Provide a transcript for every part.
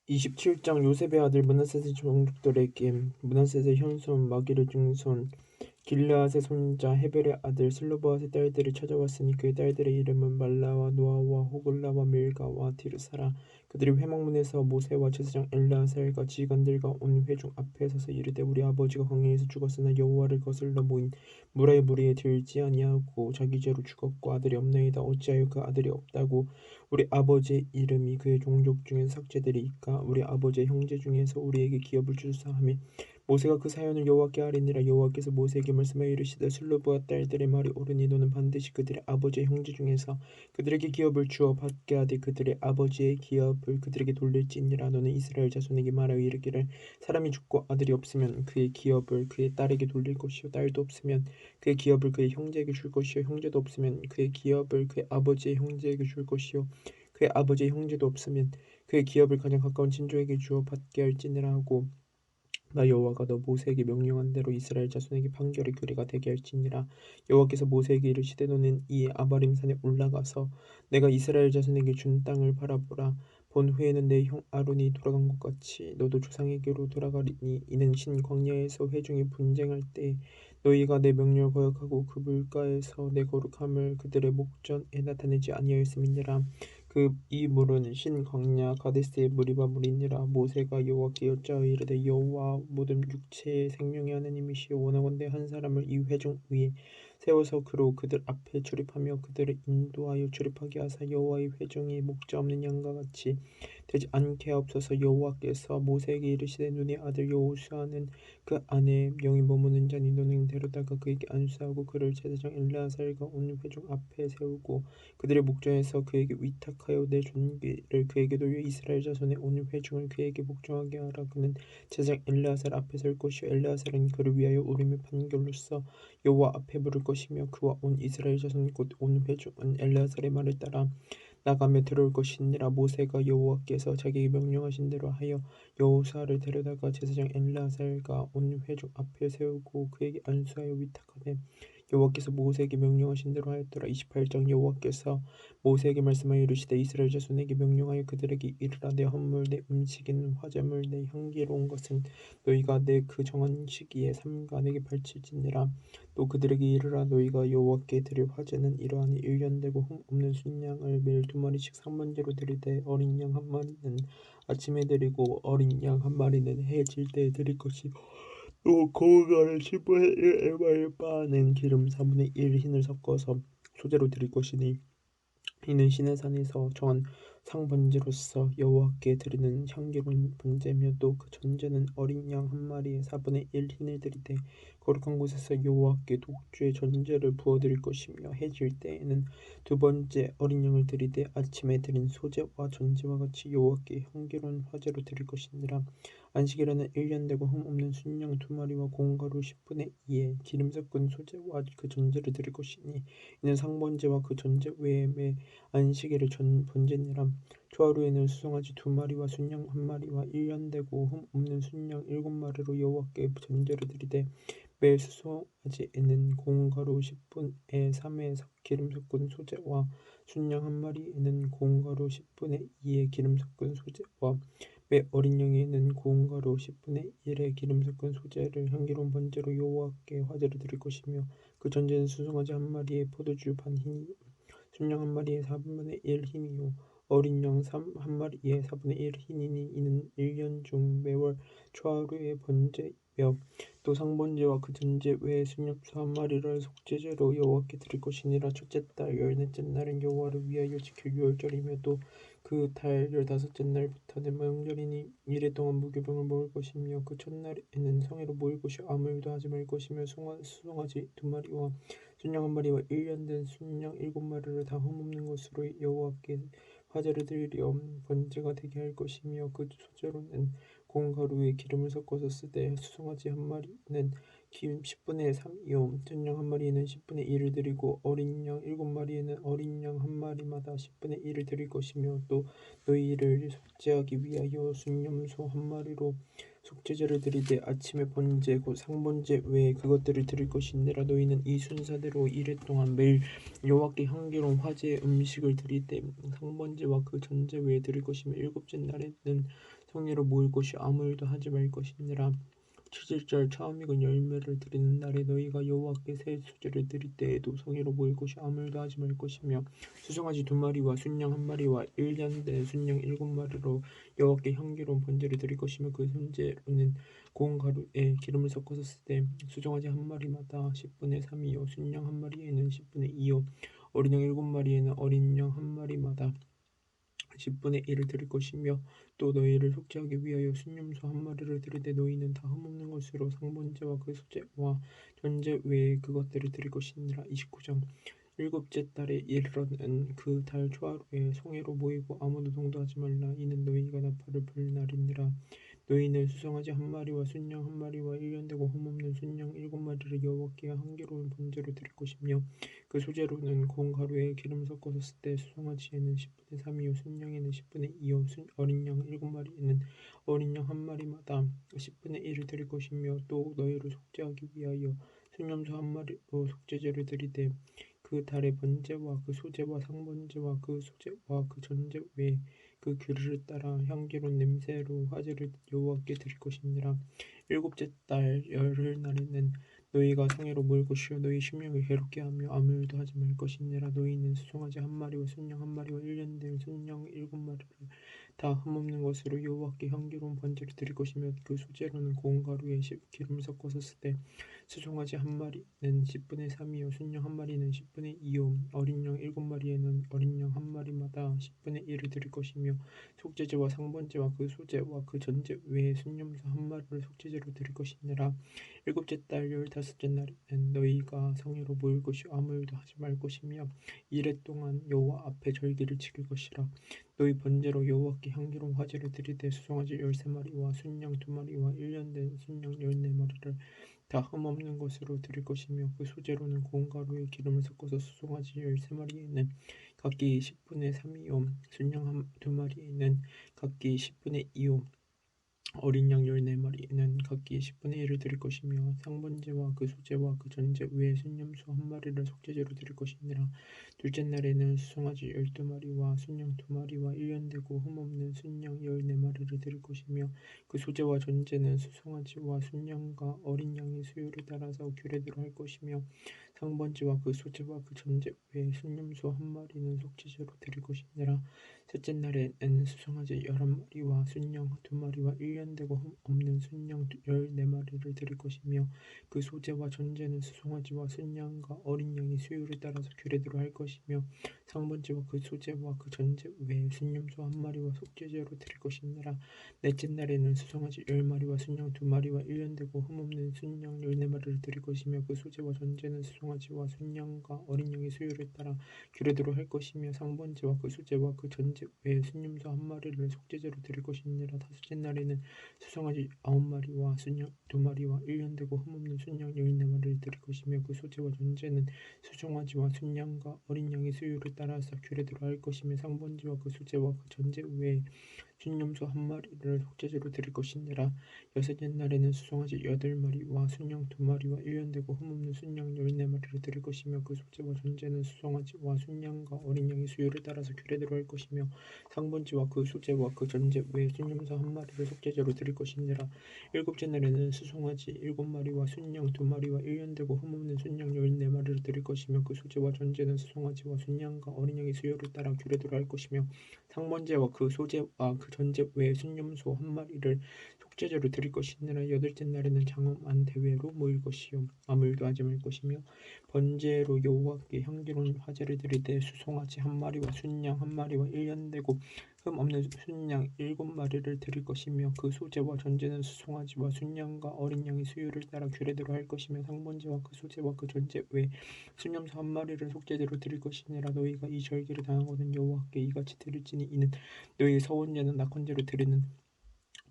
27장 요셉의 아들 므낫세의 종족들에게 므낫세의 현손 마길의 증손 길르앗의 손자 헤벨의 아들 슬로보앗의 딸들이 찾아왔으니 그의 딸들의 이름은 말라와 노아와 호글라와 밀가와 디르사라. 그들이 회막문에서 모세와 제사장 엘르아살과 지휘관들과 온 회중 앞에 서서 이르되 우리 아버지가 광야에서 죽었으나 여호와를 거슬러 모인 무라의 무리에 들지 아니하고 자기 죄로 죽었고 아들이 없나이다. 어찌하여 그 아들이 없다고 우리 아버지의 이름이 그의 종족 중에서 삭제되리이까. 우리 아버지의 형제 중에서 우리에게 기업을 주소서 하며 모세가 그 사연을 여호와께 아뢰니라. 여호와께서 모세에게 말씀하여 이르시되 슬로브와 딸들의 말이 옳으니 너는 반드시 그들의 아버지의 형제 중에서 그들에게 기업을 주어 받게 하되 그들의 아버지의 기업을 그들에게 돌릴지니라. 너는 이스라엘 자손에게 말하여 이르기를 사람이 죽고 아들이 없으면 그의 기업을 그의 딸에게 돌릴 것이요 딸도 없으면 그의 기업을 그의 형제에게 줄 것이요 형제도 없으면 그의 기업을 그의 아버지의 형제에게 줄 것이요 그의 아버지의 형제도 없으면 그의 기업을 가장 가까운 친족에게 주어 받게 할지니라 하고 나 여호와가 너 모세에게 명령한 대로 이스라엘 자손에게 판결의 규례가 되게 할지니라. 여호와께서 모세에게 이르시되 너는 이 아바림 산에 올라가서 내가 이스라엘 자손에게 준 땅을 바라보라. 본 후에는 내 형 아론이 돌아간 것 같이 너도 조상에게로 돌아가리니 이는 신 광야에서 회중이 분쟁할 때 너희가 내 명령을 거역하고 그 물가에서 내 거룩함을 그들의 목전에 나타내지 아니하였음이니라. 이 물은 신 광야 가데스의 무리바 물이니라. 모세가 여호와께 여짜어 이르되 여호와 모든 육체의 생명의 하나님이시여 원하건대 한 사람을 이 회중 위에 세워서 그로 그들 앞에 출입하며 그들을 인도하여 출입하게 하사 여호와의 회중이 목자 없는 양과 같이 되지 않게 하옵소서. 여호와께서 모세에게 이르시되 눈의 아들 여호수아는 그 안에 영이 머무는 자니 너는 데려다가 그에게 안수하고 그를 제사장 엘르아살과 온 회중 앞에 세우고 그들의 목전에서 그에게 위탁하여 내 존귀를 그에게 돌려 이스라엘 자손의 온 회중을 그에게 복종하게 하라. 그는 제사장 엘르아살 앞에 설 것이요 엘르아살은 그를 위하여 우림의 판결로서 여호와 앞에 물을 것이며 그와 온 이스라엘 자손 곧 온 회중은 엘르아살의 말을 따라 나가며 들어올 것이니라. 모세가 여호와께서 자기에게 명령하신 대로 하여 여호수아를 데려다가 제사장 엘르아살과 온 회중 앞에 세우고 그에게 안수하여 위탁하되 여호와께서 모세에게 명령하신 대로 하였더라. 28장 여호와께서 모세에게 말씀하여 이르시되 이스라엘 자손에게 명령하여 그들에게 이르라. 내 헌물 내 음식인 화제물 내 향기로운 것은 너희가 내 그 정한 시기에 삼가 내게 바칠지니라. 또 그들에게 이르라. 너희가 여호와께 드릴 화제는 이러하니 1년 되고 흠 없는 순양을 매일 2마리씩 상번제로 드리되 어린 양 한 마리는 아침에 드리고 어린 양 한 마리는 해질 때에 드릴 것이요 또 고가를 10분의 1 에바의 바는 기름 4분의 1 흰을 섞어서 소재로 드릴 것이니 이는 시내산에서 정한 상번제로서 여호와께 드리는 향기로운 번제며 또 그 전제는 어린 양 한 마리에 4분의 1 흰을 드리되 거룩한 곳에서 여호와께 독주의 전제를 부어드릴 것이며 해질 때에는 두 번째 어린 양을 드리되 아침에 드린 소제와 전제와 같이 여호와께 향기로운 화제로 드릴 것이니라. 안식일에는 1년 되고 흠 없는 순양 2마리와 공가루 10분의 2에 기름 섞은 소제와 그 전제를 드릴 것이니 이는 상번제와 그 전제 외에 매 안식일의 전 번제니라. 초하루에는 수송아지 2마리와 순양 1마리와 1년 되고 흠 없는 순양 7마리로 여호와께 전제를 드리되 매 수송아지에는 공가루 10분의 3에 기름 섞은 소제와 순양 1마리에는 공가루 10분의 2에 기름 섞은 소제와 매 어린 양에는 공가루 10분의 1에 기름 섞은 소제를 향기로운 번제로 여호와께 화제로 드릴 것이며 그 전제는 수송아지 1마리에 포도주 반 흰이 순양 1마리에 4분의 1 흰이요 어린 양 1마리에 4분의 1 흰이니 이는 1년 중 매월 초하루의 번제며 또 상번제와 그 전제 외에 순양소 1마리를 속죄제로 여호와께 드릴 것이니라. 첫째 달 열넷째 날은 여호와를 위하여 지킬 유월절이며 또 그 달 15째 날부터 내 명절이니 이래 동안 무교병을 먹을 것이며 그 첫날에는 성회로 모일 것이요 아무 일도 하지 말 것이며 수송아지 2마리와 순양 1마리와 1년 된 순양 7마리를 다 흠없는 것으로 여호와께 화제를 드리려 번제가 되게 할 것이며 그 소재로는 공가루에 기름을 섞어서 쓰되 수송아지 1마리는 기름 10분의 3이요 순양 1마리에는 10분의 1을 드리고 어린 양 7마리에는 어린 양 1마리마다 10분의 1을 드릴 것이며 또 너희를 속죄하기 위하여 순염소 1마리로 속죄제를 드리되 아침에 번제 곧 상번제 외에 그것들을 드릴 것이니라. 너희는 이 순서대로 이래 동안 매일 여호와께 향기로운 화제의 음식을 드리되 상번제와 그 전제 외에 드릴 것이며 일곱째 날에는 성회로 모일 것이 아무 일도 하지 말 것이니라. 7절 처음 익은 열매를 드리는 날에 너희가 여호와께 새 수제를 드릴 때에도 성회로 모일 것이 아무 일도 하지 말 것이며 수송아지 2마리와 순양 1마리와 1년 된 순양 7마리로 여호와께 향기로운 번제를 드릴 것이며 그 번제로는 고운 가루에 기름을 섞어서 쓰되 수송아지 1마리마다 10분의 3이요 순양 1마리에는 10분의 2요 어린 양 7마리에는 어린 양 1마리마다 10분의 1을 드릴 것이며 또 너희를 속죄하기 위하여 순념소 1마리를 드리되 너희는 다 흠없는 것으로 상번제와 그 소제와 전제 외에 그것들을 드릴 것이니라. 29장 일곱째 달에 이르러는 그 달 초하루에 성회로 모이고 아무 노동도 하지 말라. 이는 너희가 나팔을 불 날이니라. 너희는 수송아지 1마리와 순양 1마리와 1년 되고 흠없는 순양 7마리를 여호와께 향기로운 번제로 드릴 것이며 그 소재로는 고운 가루에 기름을 섞어서 쓸 때 수송아지에는 10분의 3이요 순양에는 10분의 2요 어린 양 7마리에는 어린 양 1마리마다 10분의 1을 드릴 것이며 또 너희를 속죄하기 위하여 순염소 1마리로 속죄제를 드리되 그 달의 번제와 그 소제와 상번제와 그 소제와 그 전제 외에 그 규례를 따라 향기로운 냄새로 화제를 여호와께 드릴 것이니라. 일곱째 달 열흘날에는 너희가 성회로 모일 것이요 너희 심령을 괴롭게 하며 아무 일도 하지 말 것이니라. 너희는 수송아지 1마리와 순양 1마리와 1년 된 순양 7마리를 다 흠없는 것으로 여호와께 향기로운 번제를 드릴 것이며 그 소제로는 고운 가루에 기름을 섞어서 쓰되 수송아지 1마리는 10분의 3이요 순양 1마리는 10분의 2요 어린 양 7마리에는 어린 양 1마리마다 10분의 1을 드릴 것이며 속죄제와 상번제와 그 소제와 그 전제 외에 순념소 1마리를 속죄제로 드릴 것이니라. 일곱째 달 15째 날에는 너희가 성회로 모일 것이 아무 일도 하지 말 것이며 이레 동안 여호와 앞에 절기를 지킬 것이라. 너희 번제로 여호와께 향기로운 화제를 드리되 수송아지 13마리와 순양 2마리와 1년 된 순양 14마리를 다 흠없는 것으로 드릴 것이며 그 소재로는 고운 가루에 기름을 섞어서 수송아지 13마리에는 각기 10분의 3이요 순양 2마리에는 각기 10분의 2요 어린 양 14마리에는 각기 10분의 1을 드릴 것이며 상번제와 그 소제와 그 전제 외에 순념소 1마리를 속죄제로 드릴 것이니라. 둘째 날에는 수송아지 12마리와 순양 2마리와 1년 되고 흠없는 순양 14마리를 드릴 것이며 그 소제와 전제는 수송아지와 순양과 어린 양의 수요를 따라서 규례대로 할 것이며 상번제와 그 소제와 그 전제 외에 순념소 1마리는 속죄제로 드릴 것이니라. 셋째 날에는 수송아지 11마리와 순양 2마리와 1년 되고 없는 순양 14마리를 드릴 것이며 그 소제와 전제는 수송아지와 순양과 어린 양의 수요를 따라서 규례대로 할 것이며 상번제와 그 소제와 그 전제 외에 순념소 1마리와 속죄제로 드릴 것이니라. 넷째 날에는 수송아지 10마리와 순양 2마리와 1년 되고 흠없는 순양 14마리를 드릴 것이며 그 소제와 전제는 수송아지와 순양과 어린 양의 수요를 따라 규례대로 할 것이며 상번제와 그 소제와 그 전제 외에 순념소 1마리를 속죄제로 드릴 것이니라. 다섯째 날에는 수송아지 9마리와 순양 2마리와 1년 되고 흠없는 순양 14마리를 드릴 것이며 그 소제와 전제는 수송아지와 순양과 어린 양의 수요를 따라서 규례대로 할 것이며 상번제와 그 소제와 그 전제 외에 순념소 1마리를 속죄제로 드릴 것이니라. 여섯째 날에는 수송아지 8마리와 순양 2마리와 1년 되고 흠없는 순양 14마리를 드릴 것이며 그 속죄와 전제는 수송아지와 순양과 어린 양의 수요를 따라서 규례대로 할 것이며 상번제와 그 소제와 그 전제 외에 순념소 1마리를 속죄제로 드릴 것이니라. 일곱째 날에는 수송아지 7마리와 순양 2마리와 1년 되고 흠없는 순양 14마리를 드릴 것이며 그 소제와 전제는 수송아지와 순양과 어린 양의 수요를 따라 규례대로 할 것이며 상번제와 그 소제와 그 전제 외에 순념소 1마리를 속죄제로 드릴 것이니라. 여덟째 날에는 장엄한 대회로 모일 것이요 아무 일도 하지 말 것이며 번제로 여호와께 향기로운 화제를 드리되 수송아지 1마리와 순양 1마리와 1년 되고 흠 없는 순양 7마리를 드릴 것이며 그 소제와 전제는 수송아지와 순양과 어린 양의 수요를 따라 규례대로 할 것이며 상번제와 그 소제와 그 전제 외에 순념소 1마리를 속죄제로 드릴 것이니라. 너희가 이 절기를 당하거든 여호와께 이같이 드릴지니 이는 너희 서원제는 낙헌제로 드리는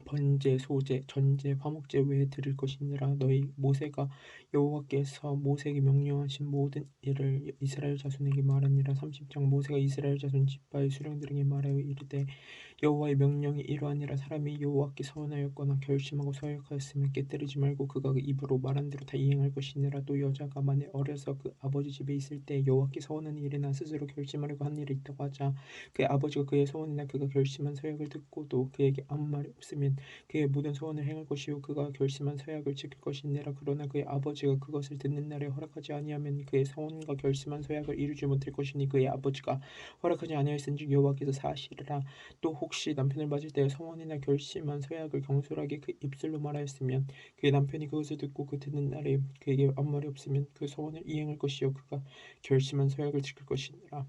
번제, 소제, 전제, 화목제 외에 드릴 것이니라. 너희 모세가 여호와께서 모세에게 명령하신 모든 일을 이스라엘 자손에게 말하니라. 30장 모세가 이스라엘 자손 지파의 수령들에게 말하여 이르되 여호와의 명령이 이러하니라. 사람이 여호와께 서원하였거나 결심하고 서약하였으면 깨뜨리지 말고 그가 그 입으로 말한 대로 다 이행할 것이니라. 또 여자가 만일 어려서 그 아버지 집에 있을 때 여호와께 서원한 일이나 스스로 결심하려고 한 일이 있다고 하자 그의 아버지가 그의 소원이나 그가 결심한 서약을 듣고도 그에게 아무 말이 없으면 그의 모든 소원을 행할 것이요 그가 결심한 서약을 지킬 것이니라. 그러나 그의 아버지가 그것을 듣는 날에 허락하지 아니하면 그의 소원과 결심한 서약을 이루지 못할 것이니 그의 아버지가 허락하지 아니하였은즉 여호와께서 사시리라. 또 혹시 남편을 맞을 때에 소원이나 결심한 서약을 경솔하게 그 입술로 말하였으면 그의 남편이 그것을 듣고 그 듣는 날에 그에게 아무 말이 없으면 그 소원을 이행할 것이요 그가 결심한 서약을 지킬 것이니라.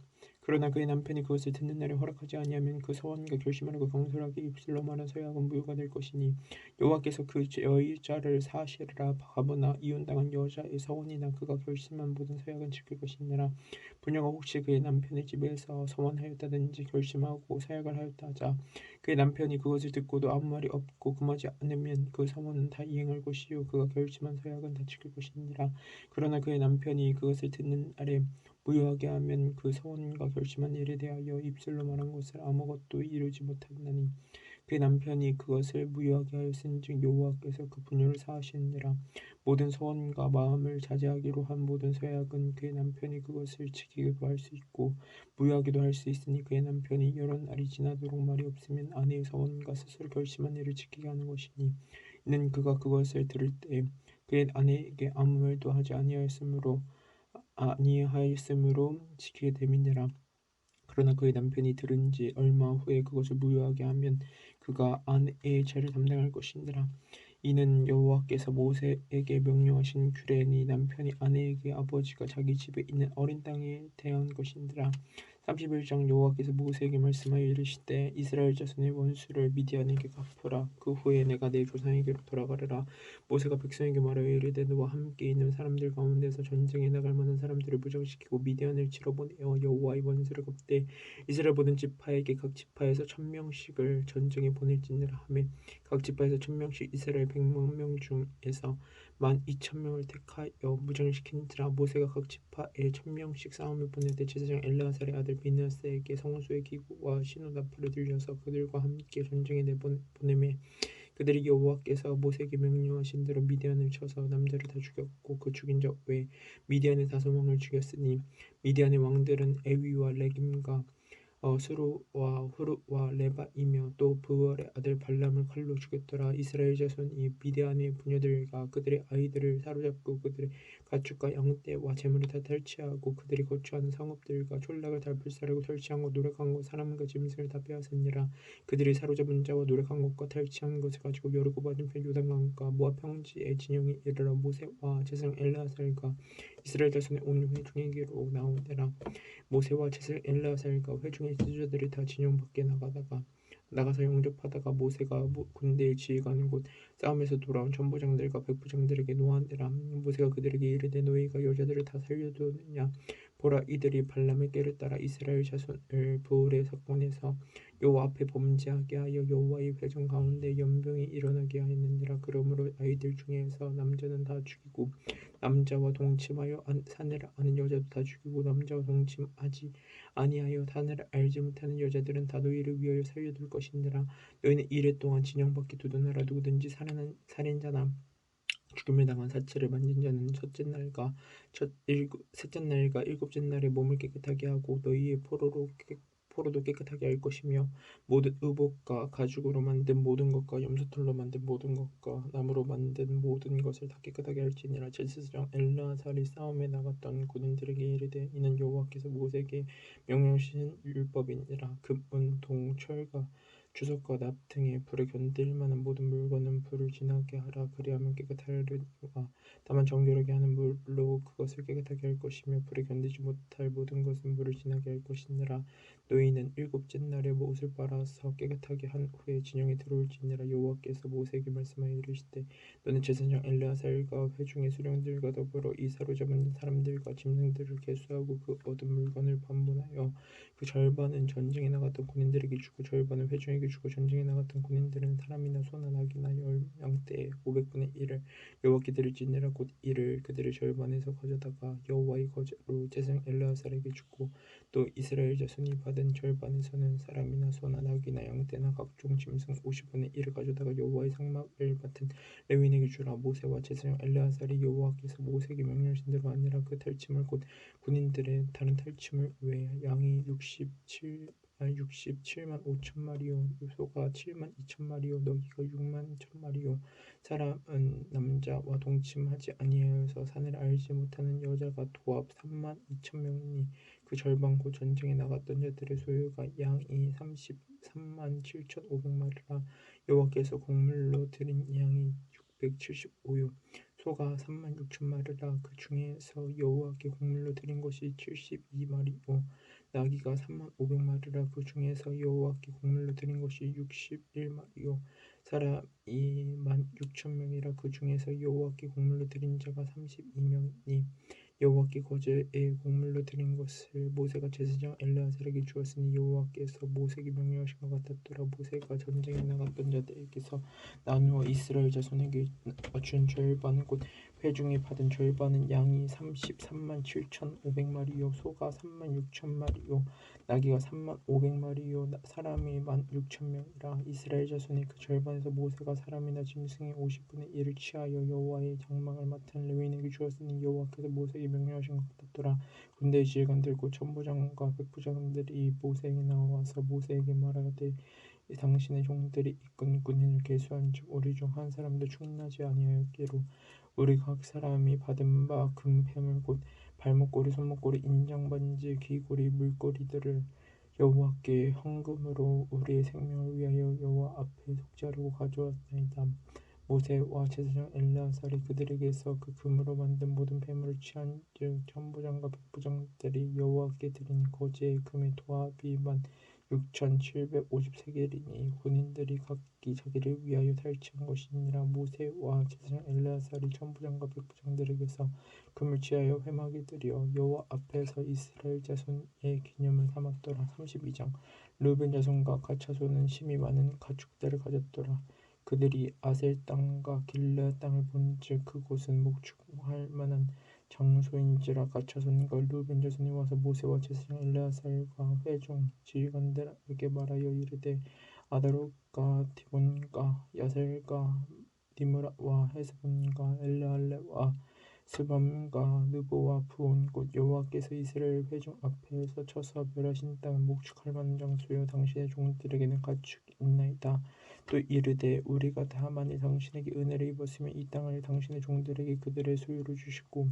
그러나 그의 남편이 그것을 듣는 날에 허락하지 아니하면 그 서원과 결심하라고 경솔하게 입술로 말한 서약은 무효가 될 것이니 여호와께서 그 여자를 사시리라. 가보나 이혼당한 여자의 서원이나 그가 결심한 모든 서약은 지킬 것이니라. 부녀가 혹시 그의 남편의 집에서 서원하였다든지 결심하고 서약을 하였다 하자 그의 남편이 그것을 듣고도 아무 말이 없고 금하지 않으면 그 서원은 다 이행할 것이요 그가 결심한 서약은 다 지킬 것이니라. 그러나 그의 남편이 그것을 듣는 날에 무효하게 하면 그 서원과 결심한 일에 대하여 입술로 말한 것을 아무것도 이루지 못하나니 그의 남편이 그것을 무효하게 하였은즉 여호와께서 그 분녀를 사하시니라. 모든 소원과 마음을 자제하기로 한 모든 서약은 그의 남편이 그것을 지키기도 할 수 있고 무효하기도 할 수 있으니 그의 남편이 여러 날이 지나도록 말이 없으면 아내의 서원과 스스로 결심한 일을 지키게 하는 것이니 이는 그가 그것을 들을 때 그의 아내에게 아무 말도 하지 아니하였으므로 지키게 됨이니라. 그러나 그의 남편이 들은 지 얼마 후에 그것을 무효하게 하면 그가 아내의 죄를 담당할 것이니라. 이는 여호와께서 모세에게 명령하신 규례니 남편이 아내에게 아버지가 자기 집에 있는 어린 땅에 대한 것이니라. 31장. 여호와께서 모세에게 말씀하여 이르시되 이스라엘 자손의 원수를 미디안에게 갚으라. 그 후에 내가 내 조상에게로 돌아가리라. 모세가 백성에게 말하여 이르되 너와 함께 있는 사람들 가운데서 전쟁에 나갈 만한 사람들을 무장시키고 미디안을 치러 보내어 여호와의 원수를 갚되 이스라엘 모든 지파에게 각 지파에서 1000명씩을 전쟁에 보낼지니라 하며 각 지파에서 1000명씩 이스라엘 100명 중에서 12,000명을 택하여 무장시킨지라. 모세가 각 지파에 1000명씩 싸움을 보낼 때 제사장 엘르아살의 아들 비느하스에게 성소의 기구와 신호 나팔을 들려서 그들과 함께 전쟁에 내보내매 그들이 여호와께서 모세에게 명령하신 대로 미디안을 쳐서 남자를 다 죽였고 그 죽인 자 외에 미디안의 5왕을 죽였으니 미디안의 왕들은 에위와 레김과 수루와 후르와 레바이며 또 부월의 아들 발람을 칼로 죽였더라. 이스라엘 자손이 미디안의 부녀들과 그들의 아이들을 사로잡고 그들의 가축과 양떼와 재물을 다 탈취하고 그들이 거주하는 성읍들과 촌락을 다 불사르고 탈취한 것 노력한 것 사람과 짐승을 다 빼앗으니라. 그들이 사로잡은 자와 노력한 것과 탈취한 것을 가지고 여리고 맞은편 요단강과 모압 평지의 진영에 이르러 모세와 제사장 엘르아살과 이스라엘 자손의 온 회중에게로 나오니라. 모세와 제사장 엘르아살과 회중의 지도자들이 다 진영 밖에 나가서 영접하다가 모세가 군대의 지휘관인 곳 싸움에서 돌아온 전부장들과 백부장들에게 노하니라. 모세가 그들에게 이르되 너희가 여자들을 다 살려두느냐 보라 이들이 발람의 꾀를 따라 이스라엘 자손을 부올의 사건에서 여호와 앞에 범죄하게 하여 여호와의 회중 가운데 연병이 일어나게 하였느니라. 그러므로 아이들 중에서 남자는 다 죽이고 남자와 동침하여 사내를 아는 여자도 다 죽이고 남자와 동침하지 아니하여 사내를 알지 못하는 여자들은 다 너희를 위하여 살려둘 것이니라. 너희는 이레 동안 진영 밖에 두둔하라. 누구든지 살인자나 죽음을 당한 사체를 만진 자는 셋째 날과 일곱째 날에 몸을 깨끗하게 하고 너희의 포로도 깨끗하게 할 것이며 모든 의복과 가죽으로 만든 모든 것과 염소털로 만든 모든 것과 나무로 만든 모든 것을 다 깨끗하게 할지니라. 제사장 엘르아살이 싸움에 나갔던 군인들에게 이르되 이는 여호와께서 모세에게 명령하신 율법이니라. 금은 동 철과 주석과 납 등의 불에 견딜 만한 모든 물건은 불을 지나게 하라. 그리하면 깨끗하리라. 다만 정결하게 하는 물로 그것을 깨끗하게 할 것이며 불에 견디지 못할 모든 것은 물을 지나게 할 것이니라. 너희는 일곱째 날에 옷을 빨아서 깨끗하게 한 후에 진영에 들어올지니라. 여호와께서 모세에게 말씀하여 이르시되 너는 제사장 엘르아살과 회중의 수령들과 더불어 이 사로잡은 사람들과 짐승들을 계수하고 그 얻은 물건을 반분하여 그 절반은 전쟁에 나갔던 군인들에게 주고 절반은 회중에게 주고 전쟁에 나갔던 군인들은 사람이나 소나 낙이나 양떼의 500분의 1을 여호와께 드릴지니라. 곧 이를 그들의 절반에서 가져다가 여호와의 거제로 제사장 엘르아살에게 주고 또 이스라엘 자손이 받은 절반에서는 사람이나 소나 낙이나 양떼나 각종 짐승 50분의 1을 가져다가 여호와의 상막을 맡은 레위인에게 주라. 모세와 제사장 엘르아살이 여호와께서 모세에게 명령하신 대로 아니라 그 탈취물 곧 군인들의 다른 탈취물 외에 양이 67만 5천 마리요 소가 7만 2천 마리요 너기가 6만 1천 마리요 사람은 남자와 동침하지 아니하여서 산을 알지 못하는 여자가 도합 3만 2천 명이니 그 절반 곧 전쟁에 나갔던 자들의 소유가 양이 33만 7천 5백마리라. 여호와께서 곡물로 드린 양이 675요 소가 3만 6천 마리라. 그 중에서 여호와께 곡물로 드린 것이 72마리요 나귀가 3만 5백마리라. 그 중에서 여호와께 곡물로 드린 것이 61마리요 사람이 1만 6천 명이라. 그 중에서 여호와께 곡물로 드린 자가 32명이니 여호와께 거제에 곡물로 드린 것을 모세가 제사장 엘르아살에게 주었으니 여호와께서 모세에게 명령하신 것 같았더라. 모세가 전쟁에 나갔던 자들에게서 나누어 이스라엘 자손에게 준 절반은 곧 회중이 받은 절반은 양이 33만 7천 5백마리요 소가 3만 6천 마리요 나귀가 3만 5백마리요 사람이 1만 6천 명이라. 이스라엘 자손의 그 절반에서 모세가 사람이나 짐승의 50분의 1을 취하여 여호와의 장막을 맡은 레위인에게 주었으니 여호와께서 모세에게 명령하신 것 같았더라. 군대의 지휘관 들고 천부장과 백부장들이 모세에게 나와서 모세에게 말하되 당신의 종들이 이끈 군인을 계수한즉 우리 중 한 사람도 충나지 아니하였기로 우리 각 사람이 받은 바 금패물 곧 발목고리 손목고리 인장반지 귀고리 물고리들을 여호와께 헌금으로 우리의 생명을 위하여 여호와 앞에 속죄하려고 가져왔나이다. 모세와 제사장 엘르아살이 그들에게서 그 금으로 만든 모든 폐물을 취한즉 천부장과 백부장들이 여호와께 드린 거제의 금의 도합이 16,750세겔이니 군인들이 각기 자기를 위하여 탈취한 것이니라. 모세와 제사장 엘르아살이 천부장과 백부장들에게서 금을 취하여 회막에 들여 여호와 앞에서 이스라엘 자손의 기념을 삼았더라. 32장 르벤 자손과 갓 자손은 심히 많은 가축들을 가졌더라. 그들이 아셀 땅과 길르앗 땅을 본즉 그곳은 목축할 만한 장소인지라. 갓 자손과 르벤 자손이 와서 모세와 제사장 엘르아살과 회중 지휘관들에게 말하여 이르되 아다롯과 디본과 야셀과 디므라와 헤스본과 엘르알레와 스밤과 느보와 부온 곧 여호와께서 이스라엘 회중 앞에서 쳐서 멸하신 땅은 목축할 만한 장소요 당신의 종들에게는 가축이 있나이다. 또 이르되 우리가 다 만일 당신에게 은혜를 입었으면 이 땅을 당신의 종들에게 그들의 소유로 주시고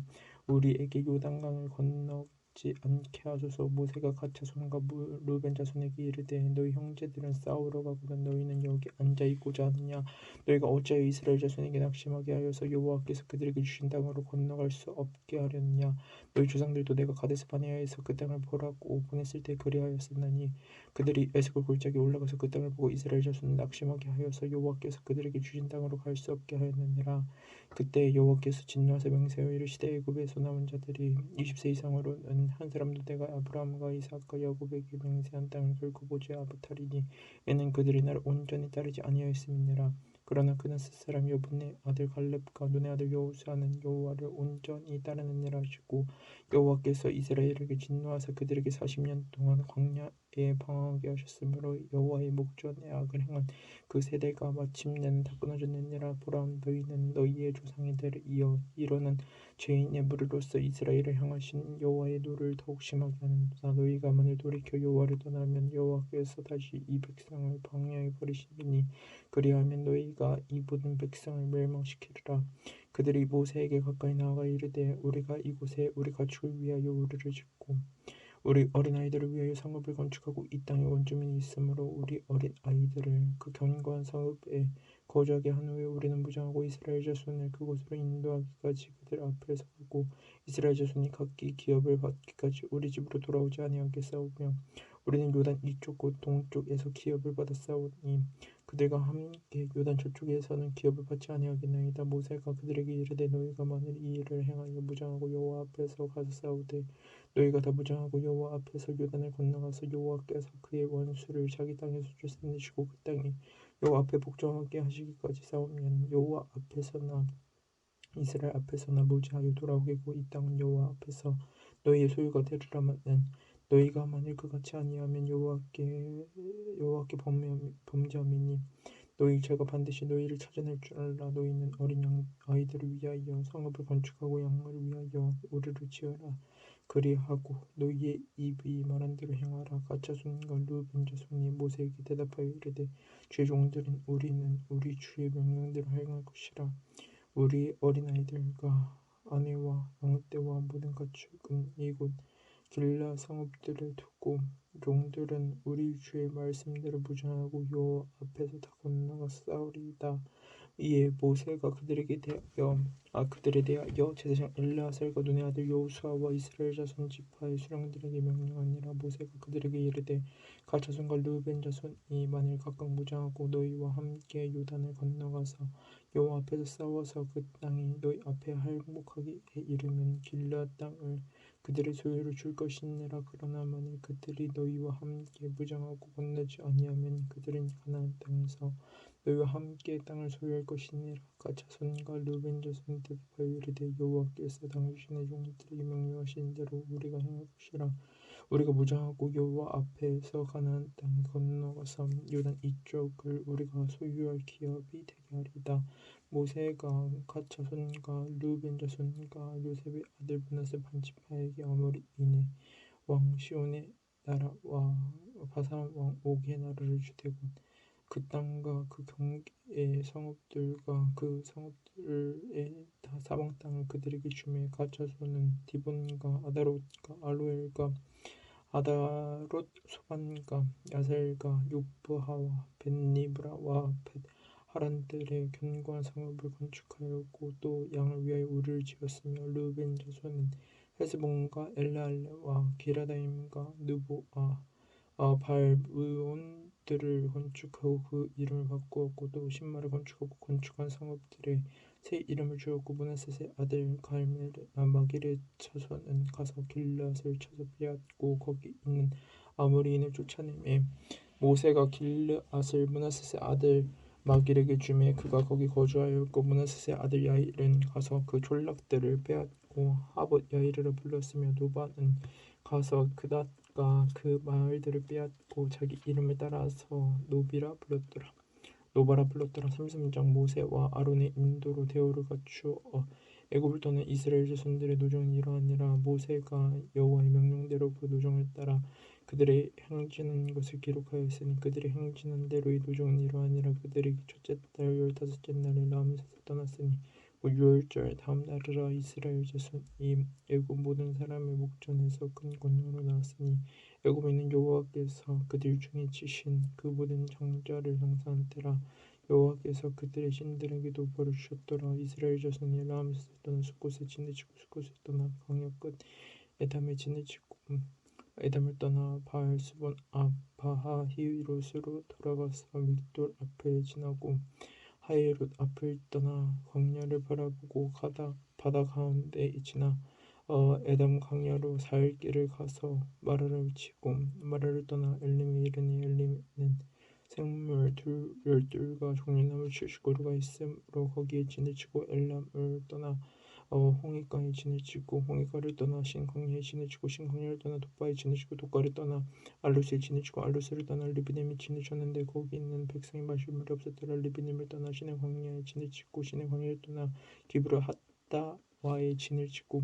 우리에게 요단강을 건너지 않게 하소서. 모세가 갓 자손과 르벤 자손에게 이르되 너희 형제들은 싸우러 가거든 너희는 여기 앉아 있고자 하느냐. 너희가 어찌하여 이스라엘 자손에게 낙심하게 하여서 여호와께서 그들에게 주신 땅으로 건너갈 수 없게 하려느냐. 너희 조상들도 내가 가데스 바네아에서 그 땅을 보라고 보냈을 때 그리하였었나니 그들이 에스골 골짜기에 올라가서 그 땅을 보고 이스라엘 자손을 낙심하게 하여서 여호와께서 그들에게 주신 땅으로 갈 수 없게 하였느니라. 그때 여호와께서 진노하사 맹세하여 이르시되 애굽에서 나온 자들이 20세 이상으로는 한 사람도 내가 아브라함과 이삭과 야곱에게 맹세한 땅을 결코 보지 못하리니 이는 그들이 나를 온전히 따르지 아니하였음이니라. 그러나 그는 스사람 여분의 아들 갈렙과 눈의 아들 여호수아는 여호와를 온전히 따르느니라 하시고 여호와께서 이스라엘에게 진노하사 그들에게 40년 동안 광야에 방황하게 하셨으므로 여호와의 목전에 악을 행한 그 세대가 마침내는 다 끊어졌느니라. 보라 너희는 너희의 조상의 대를 이어 이러는 죄인의 무리로서 이스라엘을 향하신 여호와의 노를 더욱 심하게 하는도다. 너희가 만일 돌이켜 여호와를 떠나면 여호와께서 다시 이 백성을 광야에 버리시리니 그리하면 너희가 이 모든 백성을 멸망시키리라. 그들이 모세에게 가까이 나아가 이르되 우리가 이곳에 우리 가축을 위하여 우리를 짓고 우리 어린아이들을 위하여 성읍을 건축하고 이 땅에 원주민이 있으므로 우리 어린아이들을 그 견고한 성읍에 거주하게 한 후에 우리는 무장하고 이스라엘 자손을 그곳으로 인도하기까지 그들 앞에 서고 이스라엘 자손이 각기 기업을 받기까지 우리 집으로 돌아오지 아니하게 싸우며 우리는 요단 이쪽 곧 동쪽에서 기업을 받아 싸우니 그들과 함께 요단 저쪽에서는 기업을 받지 아니하겠나이다. 모세가 그들에게 이르되 너희가 만일 이 일을 행하여 무장하고 여호와 앞에서 가서 싸우되 너희가 다 무장하고 여호와 앞에서 요단을 건너가서 여호와께서 그의 원수를 자기 땅에서 쫓아내시고 그 땅이 여호와 앞에 복종하게 하시기까지 싸우면 여호와 앞에서나 이스라엘 앞에서나 무지하게 돌아오겠고 이 땅은 여호와 앞에서 너희의 소유가 되리라마는 너희가 만일 그같이 아니하면 여호와께 범죄함이니 너희 죄가 반드시 너희를 찾아낼 줄 알라. 너희는 어린 양 아이들을 위하여 성읍을 건축하고 양을 위하여 우르를 지어라. 그리하고 너희의 입이 말한 대로 행하라. 갓 자손과 르벤 자손이 모세에게 대답하여 이르되 주의 종들은 우리는 우리 주의 명령대로 행할 것이라. 우리 어린아이들과 아내와 양떼와 모든 가축은 이곳 길라 성읍들에 두고 종들은 우리 주의 말씀대로 무장하고 여호와 앞에서 다 건너가 싸우리이다. 이에 모세가 그들에 대하여 제사장 엘르아살과 눈의 아들 여호수아와 이스라엘 자손 지파의 수령들에게 명령하니라. 모세가 그들에게 이르되 갓 자손과 르벤 자손이 만일 각각 무장하고 너희와 함께 요단을 건너가서 여호와 앞에서 싸워서 그 땅이 너희 앞에 할복하기에 이르면 길르앗 땅을 그들의 소유로 줄 것이니라. 그러나 만일 그들이 너희와 함께 무장하고 건너지 아니하면 그들은 가나안 땅에서 너희와 함께 땅을 소유할 것이니라. 갓 자손과 르벤 자손이 대답하여 이르되 여호와께서 당신의 종들에게 명령하신 대로 우리가 행할 것이라. 우리가 무장하고 여호와 앞에서 가나안 땅에 건너가서 요단 이쪽을 우리가 소유할 기업이 되게 하리이다. 모세가 갓 자손과 르벤 자손과 요셉의 아들 므낫세 반지파에게 아모리인의 왕 시온의 나라와 바산 왕 옥의 나라를 주되고 그 땅과 그 경계의 성읍들과 그 성읍들의 다 사방 땅을 그들에게 주매 갓 자손은 디본과 아다롯과 알로엘과 아다롯 소반과 야셀과 요브하와 벳니브라와 벳 하란들의 견고한 성읍을 건축하였고 또 양을 위하여 우르를 지었으며 르벤 자손은 헤스본과 엘레알레와 기라다임과 느보아 발브온들을 건축하고 그 이름을 바꾸었고 또 신마를 건축하고 건축한 성읍들의 새 이름을 주었고 므낫셋의 아들 마길의 자손은 가서 길르앗을 쳐서 빼앗고 거기 있는 아모리인을 쫓아내매 모세가 길르앗을 므낫셋의 아들 마길에게 주매 그가 거기 거주하였고 므낫셋의 아들 야일은 가서 그 졸락들을 빼앗고 하봇 야일이라 불렀으며 노바는 가서 그닷과 그 마을들을 빼앗고 자기 이름을 따라서 노바라 불렀더라. 삼십장 모세와 아론의 인도로 대우를 갖추어 애굽을 떠난 이스라엘 자손들의 노정은 이러하니라. 모세가 여호와의 명령대로 그 노정을 따라 그들의 행진한 것을 기록하였으니 그들의 행진한 대로의 노정은 이러하니라. 그들이 첫째 달 15째 날에 라암에서 떠났으니 곧 유월절 다음 날이라. 이스라엘 자손이 애굽 모든 사람의 목전에서 큰 권능으로 나왔으니 애굽에 있는 여호와께서 그들 중에 치신 그 모든 장자를 장사한 때라. 여호와께서 그들의 신들에게도 벌을 주셨더라. 이스라엘 자손이 라암에서 떠나 숫곳에 진을 치고 숫곳을 떠나 광야 끝 에담에 진을 치고 에담을 떠나 바알스본 앞 바하히롯으로 돌아가서 믹돌 앞을 지나고 하이롯 앞을 떠나 광야를 바라보고 바다 가운데 지나 에담 광야로 사흘 길을 가서 마라를 치고 마라를 떠나 엘림에 이르니 엘림에는 생물 열둘과 종려나무 70그루가 있으므로 거기에 진을 치고 엘람을 떠나 홍해가에 진을 치고 홍해가를 떠나 신광야에 진을 치고 신광야를 떠나 돗바에 진을 치고 돗가를 떠나 알롯에 진을 치고 알롯을 떠나 리브넴에 진을 쳤는데 거기 있는 백성이 마실 물이 없었더라. 리브넴을 떠나 시내 광야에 진을 치고 시내 광야를 떠나 기브르 핫다와에 진을 치고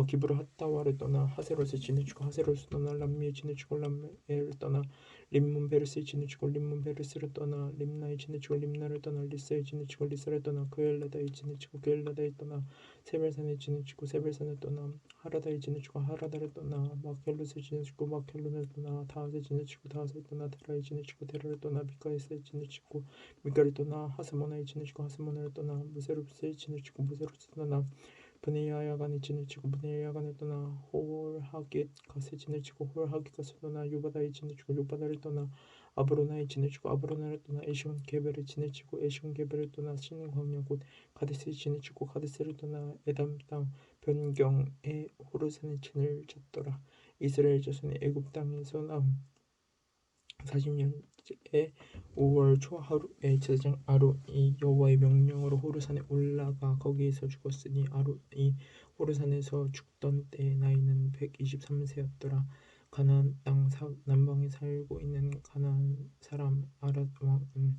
기브르 핫다와를 떠나 하세롯에 진을 치고 하세롯을 떠나 람미에 진을 치고 람미를 떠나 림몬 베르스에 진을 치고 림몬 베르스를 떠나 림나에 진을 치고 림나를 떠나 리사에 진을 치고 리사를 떠나 그엘라다에 진을 치고 그엘라다에 떠나 세벨산에 진을 치고 세벨산을 떠나 하라다에 진을 치고 하라다를 떠나 마켈롯에 진을 치고 마켈롯을 떠나 다핫에 진을 치고 다핫을 떠나 데라에 진을 치고 데라를 떠나 미가에스에 진을 치고 미가를 떠나 하스모나에 진을 치고 하스모나를 떠나 무세롯에 진을 치고 무세롯을 떠나 브네야간에 진을 치고 브네야간을 떠나 홀하깃 갓에 진을 치고 홀하깃 갓을 떠나 요바다에 진을 치고 요바다를 떠나 아브로나의 진을 치고 아브로나를 떠나 에시온 게벨의 진을 치고 에시온 게벨을 떠나 신의 광야 곧 가데스의 진을 치고 가데스를 떠나 에담 땅 변경의 호르산의 진을 쳤더라. 이스라엘 자손이 애굽 땅에서 나온 40년째 5월 초 하루에 제사장 아론이 여호와의 명령으로 호르산에 올라가 거기에서 죽었으니 아론이 호르산에서 죽던 때의 나이는 123세였더라. 가나안 땅 남방에 살고 있는 가나안 사람 아랏 왕은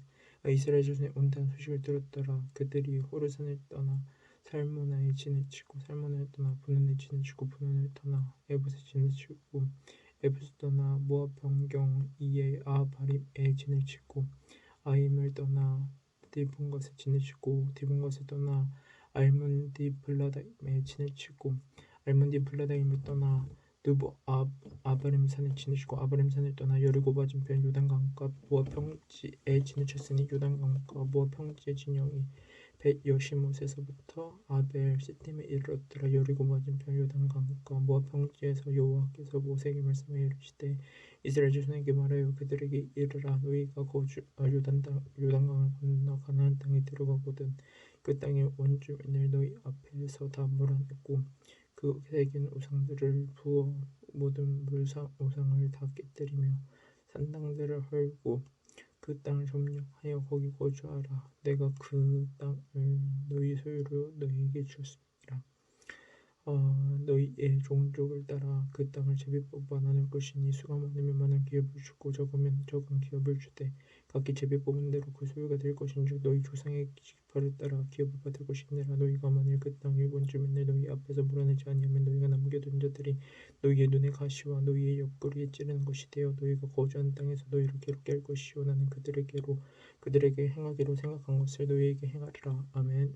이스라엘 자손이 온다는 소식을 들었더라. 그들이 호르산을 떠나 살모나의 진을 치고 살모나를 떠나 분원의 진을 치고 분원을 떠나 에봇의 진을 치고 에봇을 떠나 모압 변경 이에 아바림의 진을 치고 아임을 떠나 디본것의 진을 치고 디본것을 떠나 알몬디블라다임의 진을 치고 알몬디블라다임을 떠나 느보 아바림산의 진을 치고 아바림산을 떠나 여리고 맞은편 요단강가 모압 평지에 진을 쳤으니 요단강가 모압 평지의 진영이 벳 여시못에서부터 아벨 시팀에 이르렀더라. 여리고 맞은편 요단강가 모압 평지에서 여호와께서 모세에게 말씀하여 이르시되 이스라엘 자손에게 말하여 그들에게 이르라. 너희가 요단강을 건너 가나안 땅에 들어가거든 그 땅의 원주민을 너희 앞에서 다 몰아내고 그 새긴 우상들을 부어 모든 우상을 다 깨뜨리며 산당들을 헐고 그 땅을 점령하여 거기 거주하라. 내가 그 땅을 너희 소유로 너희에게 주었습니다. 너희의 종족을 따라 그 땅을 제비 뽑아 나눌 것이니 수가 많으면 많은 기업을 주고 적으면 적은 기업을 주되 각기 제비 뽑은 대로 그 소유가 될 것인즉 너희 조상의 지파를 따라 기업을 받을 것이니라. 너희가 만일 그 땅의 원주민을 너희 앞에서 몰아내지 아니하면 너희가 남겨둔 자들이 너희의 눈에 가시와 너희의 옆구리에 찌르는 것이 되어 너희가 거주한 땅에서 너희를 괴롭게 할 것이요 나는 그들에게 행하기로 생각한 것을 너희에게 행하리라. 아멘.